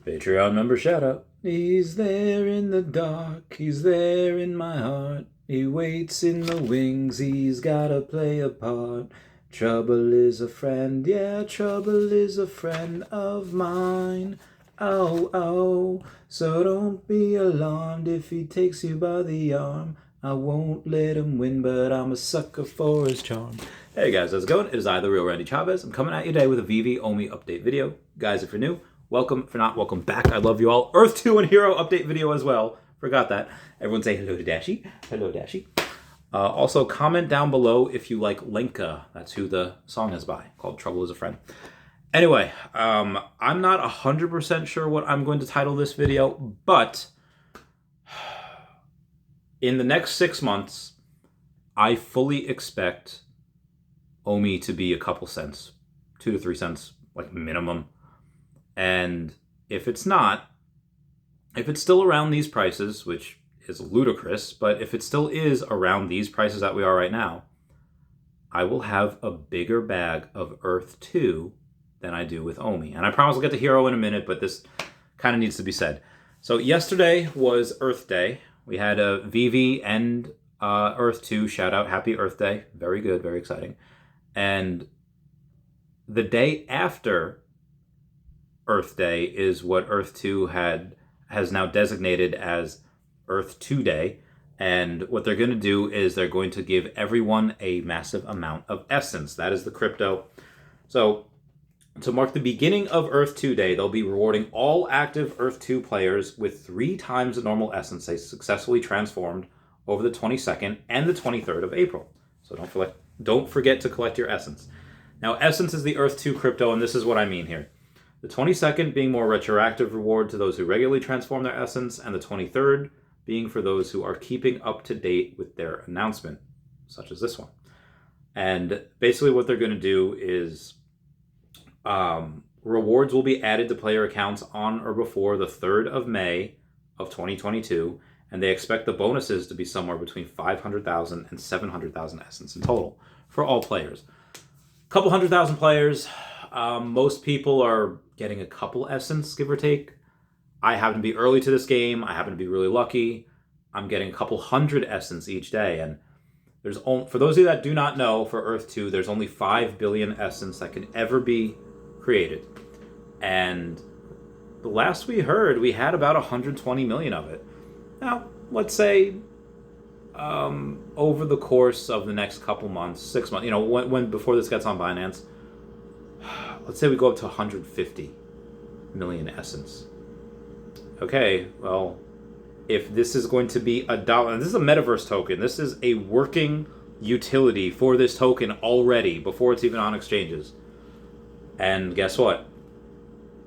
Patreon member shout out. He's there in the dark, he's there in my heart. He waits in the wings, he's gotta play a part. Trouble is a friend, yeah, trouble is a friend of mine. Oh, oh, so don't be alarmed if he takes you by the arm. I won't let him win, but I'm a sucker for his charm. Hey guys, how's it going? It is I, the real Randy Chavez. I'm coming at you today with a Veve OMI update video. Guys, if you're new, welcome. If you're not, welcome back. I love you all. Earth 2 and Hero update video as well. Forgot that. Everyone say hello to Dashi. Hello, Dashi. Also, comment down below if you like Lenka. That's who the song is by, called Trouble is a Friend. Anyway, I'm not 100% sure what I'm going to title this video, but in the next 6 months, I fully expect OMI to be a couple cents, 2 to 3 cents, like minimum. And if it's not, if it's still around these prices, which is ludicrous, but if it still is around these prices that we are right now, I will have a bigger bag of Earth 2 than I do with OMI. And I promise I'll get to Hero in a minute, but this kind of needs to be said. So yesterday was Earth Day. We had a Veve and Earth 2 shout out. Happy Earth Day. Very good, very exciting. And the day after Earth Day is what Earth 2 has now designated as Earth 2 Day. And what they're going to do is they're going to give everyone a massive amount of essence. That is the crypto. So to mark the beginning of Earth 2 Day, they'll be rewarding all active Earth 2 players with 3 times the normal essence they successfully transformed over the 22nd and the 23rd of April. So don't forget to collect your essence. Now, essence is the Earth 2 crypto, and this is what I mean here. The 22nd being more retroactive reward to those who regularly transform their essence, and the 23rd being for those who are keeping up to date with their announcement, such as this one. And basically what they're going to do is rewards will be added to player accounts on or before the 3rd of May of 2022, and they expect the bonuses to be somewhere between 500,000 and 700,000 essence in total for all players. A couple 100,000 players. Most people are getting a couple essence, give or take. I happen to be early to this game. I happen to be really lucky. I'm getting a couple 100 essence each day, and there's only, for those of you that do not know, for Earth 2, there's only 5 billion essence that can ever be created. And the last we heard, we had about 120 million of it. Now, let's say over the course of the next couple months, 6 months, when before this gets on Binance, let's say we go up to 150 million essence. Okay, well, if this is going to be $1, and this is a metaverse token, this is a working utility for this token already before it's even on exchanges. And guess what?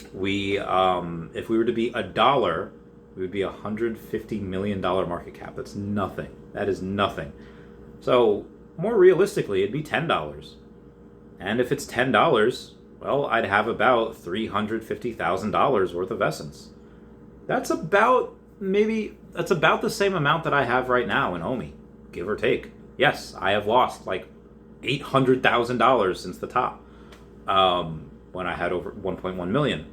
If we were to be $1, it would be $150 million market cap. That's nothing. That is nothing. So more realistically, it'd be $10. And if it's $10, well, I'd have about $350,000 worth of essence. That's about the same amount that I have right now in OMI, give or take. Yes, I have lost like $800,000 since the top, when I had over 1.1 million.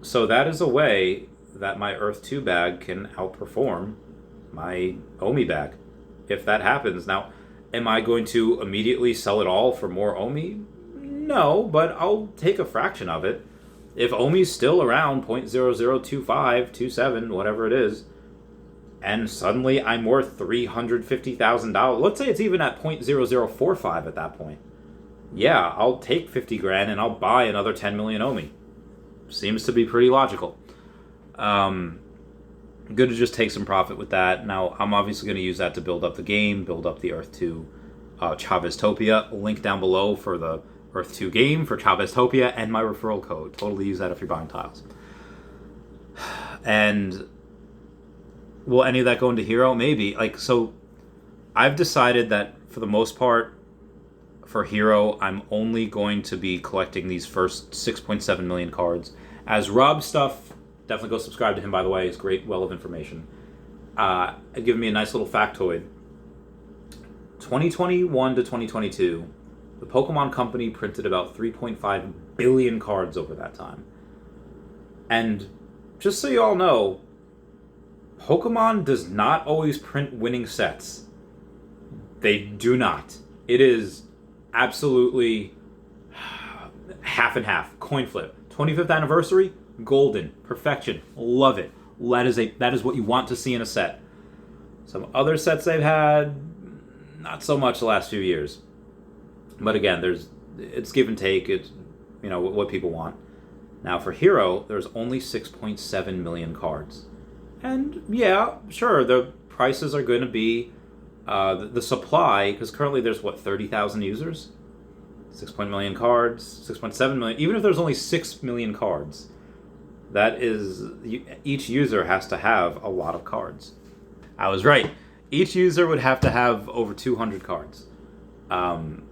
So that is a way that my Earth 2 bag can outperform my OMI bag, if that happens. Now, am I going to immediately sell it all for more OMI? No, but I'll take a fraction of it. If OMI's still around 0.0025, 27, whatever it is, and suddenly I'm worth $350,000, let's say it's even at 0.0045 at that point. Yeah, I'll take 50 grand and I'll buy another 10 million OMI. Seems to be pretty logical. Good to just take some profit with that. Now, I'm obviously going to use that to build up the game, build up the Earth 2 Chaveztopia. Link down below for the Earth 2 game for Chaveztopia and my referral code. Totally use that if you're buying tiles. And will any of that go into Hero? Maybe. So I've decided that for the most part, for Hero, I'm only going to be collecting these first 6.7 million cards. As Rob stuff, definitely go subscribe to him, by the way. He's a great well of information. Giving me a nice little factoid. 2021 to 2022, the Pokemon Company printed about 3.5 billion cards over that time. And just so you all know, Pokemon does not always print winning sets. They do not. It is absolutely half and half. Coin flip. 25th anniversary, golden. Perfection. Love it. That is what you want to see in a set. Some other sets they've had, not so much the last few years. But again, it's give and take. It's, what people want. Now for Hero, there's only 6.7 million cards. And yeah, sure, the prices are going to be the supply, because currently there's 30,000 users? 6.7 million cards, 6.7 million. Even if there's only 6 million cards, that is, each user has to have a lot of cards. I was right. Each user would have to have over 200 cards. And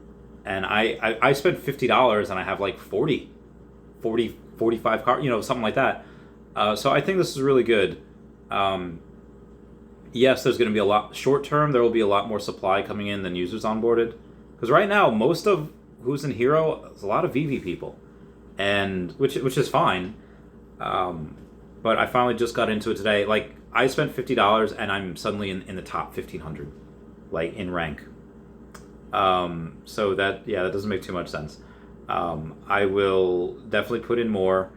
I spent $50 and I have like 40, 45 cards, something like that. So I think this is really good. Yes, there's going to be a lot short term. There will be a lot more supply coming in than users onboarded. Because right now, most of who's in Hero is a lot of Veve people, and which is fine. But I finally just got into it today. Like, I spent $50 and I'm suddenly in the top 1,500, like in rank. So that doesn't make too much sense. I will definitely put in more.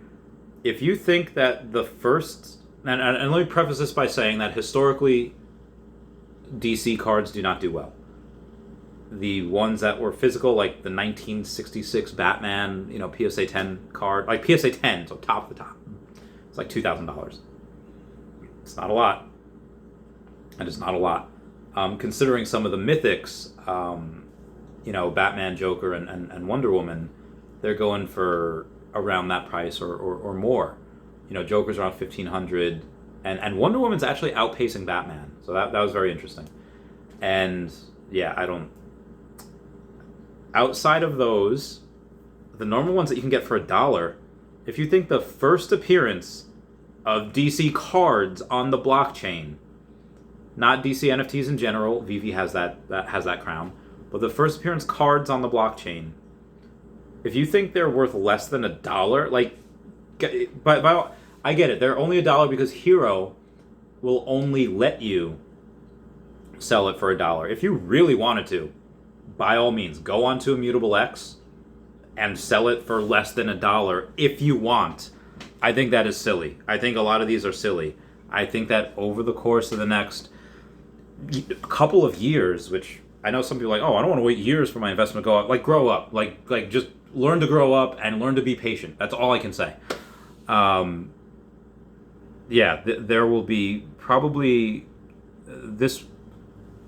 If you think that the first, and let me preface this by saying that historically, DC cards do not do well. The ones that were physical, like the 1966 Batman, PSA 10 card, like PSA 10, so top of the top, it's like $2,000. It's not a lot. That is not a lot. Considering some of the mythics, Batman, Joker, and Wonder Woman, they're going for around that price or more. Joker's around 1,500, and Wonder Woman's actually outpacing Batman, so that was very interesting. And yeah, outside of those, the normal ones that you can get for $1, if you think the first appearance of DC cards on the blockchain, not DC NFTs in general, Veve has that crown, but the first appearance cards on the blockchain, if you think they're worth less than $1, like, but I get it, they're only $1 because Hero will only let you sell it for $1. If you really wanted to, by all means, go onto Immutable X and sell it for less than $1 if you want. I think that is silly. I think a lot of these are silly. I think that over the course of the next couple of years, which I know some people are like, oh, I don't want to wait years for my investment to go up. Like, grow up. Like just learn to grow up and learn to be patient. That's all I can say. There will be probably this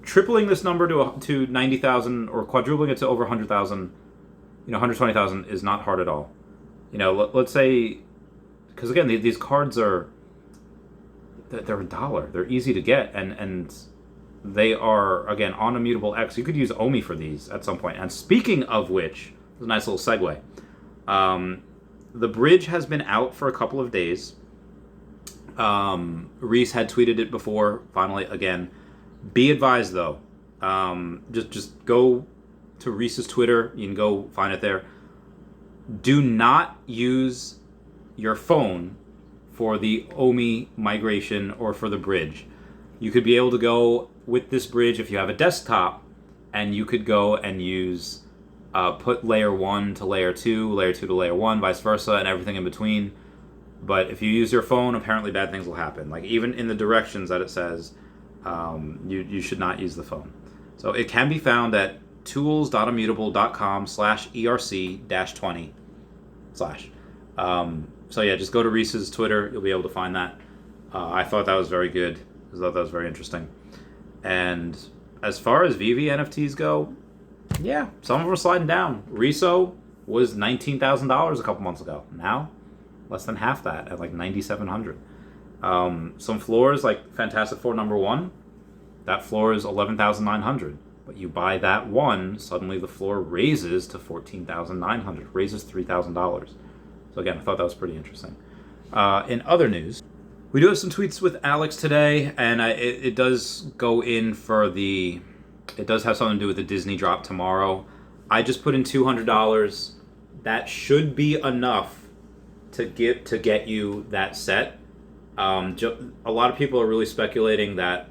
tripling this number to 90,000 or quadrupling it to over 100,000. 120,000 is not hard at all. Let's say, because again, these cards they're $1. They're easy to get, and they are, again, on Immutable X. You could use OMI for these at some point. And speaking of which, there's a nice little segue. The bridge has been out for a couple of days. Reese had tweeted it before. Finally, again, be advised though. Just go to Reese's Twitter. You can go find it there. Do not use your phone for the OMI migration or for the bridge. You could be able to go with this bridge if you have a desktop, and you could go and use put layer 1 to layer 2 to layer 1, vice versa, and everything in between. But if you use your phone, apparently bad things will happen. Like, even in the directions that it says, you should not use the phone. So it can be found at tools.immutable.com/ERC-20/. So yeah, just go to Reese's Twitter. You'll be able to find that. I thought that was very good. I thought that was very interesting. And as far as Veve NFTs go, yeah, some of them are sliding down. Reso was $19,000 a couple months ago. Now, less than half that at like $9,700. Some floors, like Fantastic Four #1, that floor is $11,900. But you buy that one, suddenly the floor raises to $14,900, raises $3,000. So again, I thought that was pretty interesting. In other news, we do have some tweets with Alex today, and it does go in for it does have something to do with the Disney drop tomorrow. I just put in $200. That should be enough to get you that set. A lot of people are really speculating that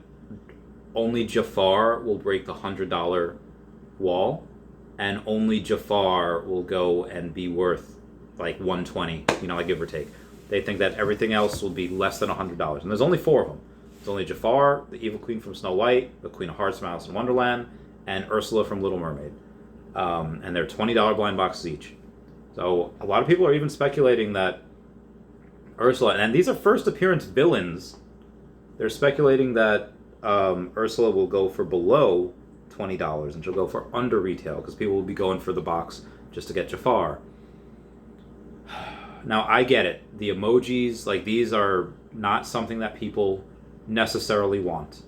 only Jafar will break the $100 wall, and only Jafar will go and be worth like 120, like give or take. They think that everything else will be less than $100, and there's only 4 of them. There's only Jafar, the Evil Queen from Snow White, the Queen of Hearts from Alice in Wonderland, and Ursula from Little Mermaid. And they're $20 blind boxes each. So a lot of people are even speculating that Ursula, and these are first appearance villains, they're speculating that Ursula will go for below $20 and she'll go for under retail because people will be going for the box just to get Jafar. Now, I get it. The emojis, like, these are not something that people necessarily want.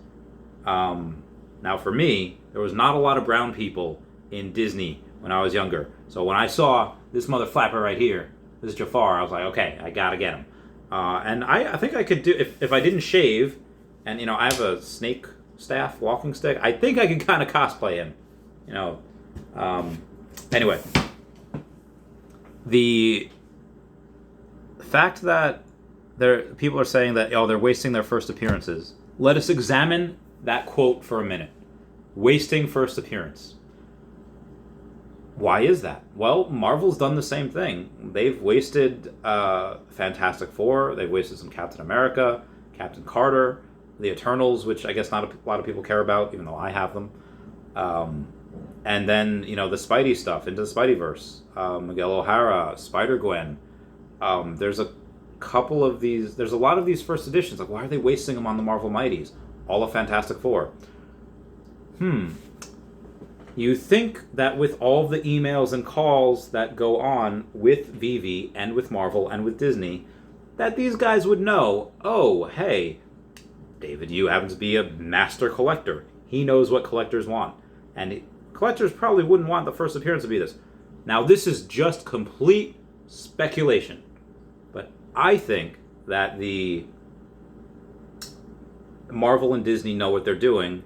Now, for me, there was not a lot of brown people in Disney when I was younger. So when I saw this mother flapper right here, this is Jafar, I was like, okay, I gotta get him. And I think I could do, if I didn't shave, and, I have a snake staff walking stick, I think I could kind of cosplay him. Anyway. The fact that people are saying that, they're wasting their first appearances. Let us examine that quote for a minute. Wasting first appearance. Why is that? Well, Marvel's done the same thing. They've wasted Fantastic Four. They've wasted some Captain America, Captain Carter, the Eternals, which I guess not a lot of people care about, even though I have them. And then, the Spidey stuff, into the Spideyverse. Miguel O'Hara, Spider-Gwen. There's a couple of these, there's a lot of these first editions. Like, why are they wasting them on the Marvel Mighties? All of Fantastic Four. You think that with all the emails and calls that go on with Veve and with Marvel and with Disney, that these guys would know, oh, hey, David, you happen to be a master collector. He knows what collectors want. And collectors probably wouldn't want the first appearance to be this. Now, this is just complete speculation. But I think that the Marvel and Disney know what they're doing.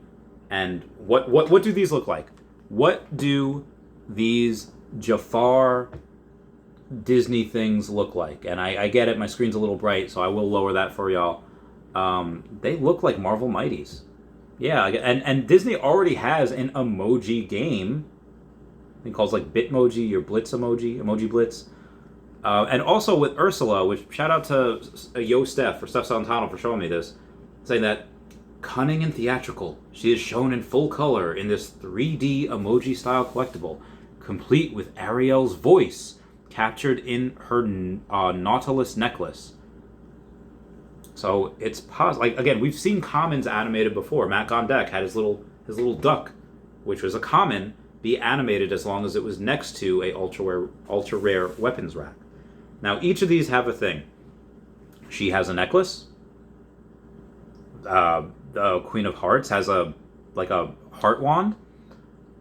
And what do these look like? What do these Jafar Disney things look like? And I get it, my screen's a little bright, so I will lower that for y'all. They look like Marvel Mighties. Yeah, and Disney already has an emoji game. I think calls like Bitmoji or Blitz Emoji Blitz. And also with Ursula, which shout out to Steph Santano for showing me this, saying that cunning and theatrical, she is shown in full color in this 3D emoji style collectible, complete with Ariel's voice captured in her Nautilus necklace. So it's like, again, we've seen commons animated before. Matt Gondek had his little duck, which was a common, be animated as long as it was next to a ultra rare weapons rack. Now each of these have a thing. She has a necklace. The Queen of Hearts has a heart wand.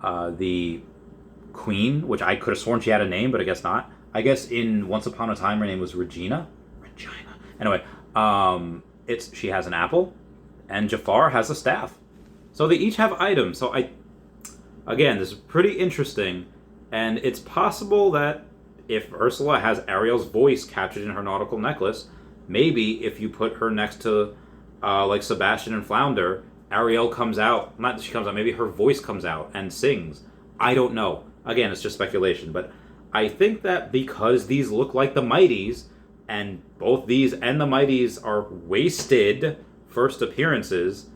The Queen, which I could have sworn she had a name, but I guess not. I guess in Once Upon a Time her name was Regina. Anyway, she has an apple, and Jafar has a staff. So they each have items. So again, this is pretty interesting, and it's possible that if Ursula has Ariel's voice captured in her nautical necklace, maybe if you put her next to like Sebastian and Flounder, Ariel comes out. Not that she comes out, maybe her voice comes out and sings. I don't know. Again, it's just speculation, but I think that because these look like the Mighties, and both these and the Mighties are wasted first appearances,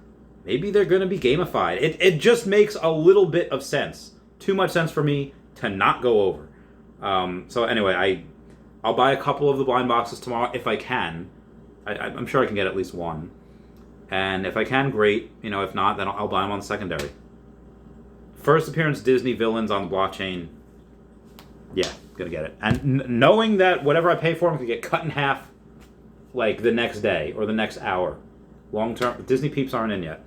maybe they're going to be gamified. It just makes a little bit of sense. Too much sense for me to not go over. So anyway, I'll buy a couple of the blind boxes tomorrow if I can. I'm sure I can get at least one. And if I can, great. If not, then I'll buy them on the secondary. First appearance Disney villains on the blockchain. Yeah, gonna get it. And knowing that whatever I pay for them could get cut in half, like the next day or the next hour. Long term, Disney peeps aren't in yet.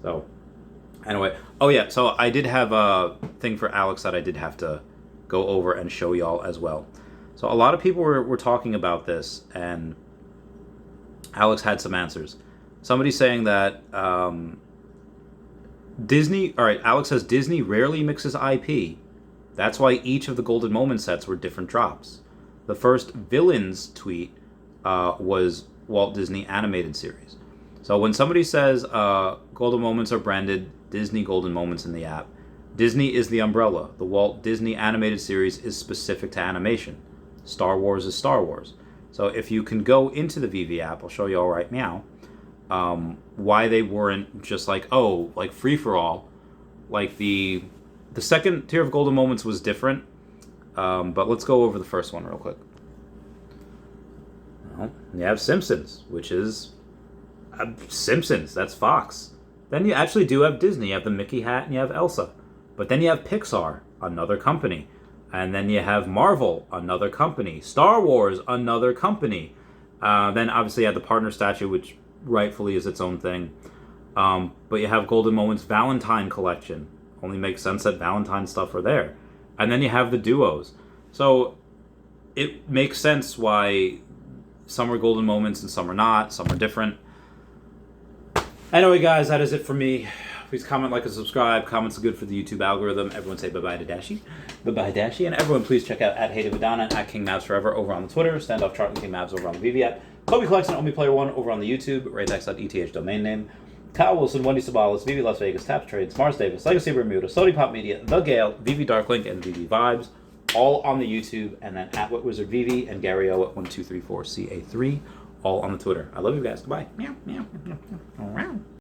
So, anyway. Oh yeah, so I did have a thing for Alex that I did have to go over and show y'all as well. So a lot of people were talking about this, and Alex had some answers. Somebody's saying that Disney... Alright, Alex says Disney rarely mixes IP. That's why each of the Golden Moment sets were different drops. The first villains tweet was Walt Disney animated series. So when somebody says Golden Moments are branded Disney Golden Moments in the app, Disney is the umbrella. The Walt Disney animated series is specific to animation. Star Wars is Star Wars. So if you can go into the Veve app, I'll show you all right now, why they weren't just like, oh, like free for all. Like the second tier of Golden Moments was different, but let's go over the first one real quick. Well, you have Simpsons, which is Simpsons. That's Fox. Then you actually do have Disney. You have the Mickey hat and you have Elsa. But then you have Pixar, another company. And then you have Marvel, another company. Star Wars, another company. Then obviously you have the partner statue, which rightfully is its own thing. But you have Golden Moments Valentine Collection. Only makes sense that Valentine stuff are there. And then you have the duos. So it makes sense why some are Golden Moments and some are not. Some are different. Anyway, guys, that is it for me. Please comment, like, and subscribe. Comments are good for the YouTube algorithm. Everyone say bye-bye to Dashi. Bye-bye, Dashi. And everyone, please check out @HateOfMadonna, @KingMavsForever over on the Twitter, Standoff Chart and King Mavs over on the Veve app, Kobe Collection, OMI Player 1 over on the YouTube, RayTax.eth domain name, Kyle Willson, Wendy Stibalis, Veve Las Vegas, Taps Trades, Mars Davis, Legacy Bermuda, Sody Pop Media, The Gale, Veve Darklink, and Veve Vibes, all on the YouTube, and then @WhatWizardVeve and Gary O @1234CA3, all on the Twitter. I love you guys. Goodbye. Meow, meow, meow, meow, meow.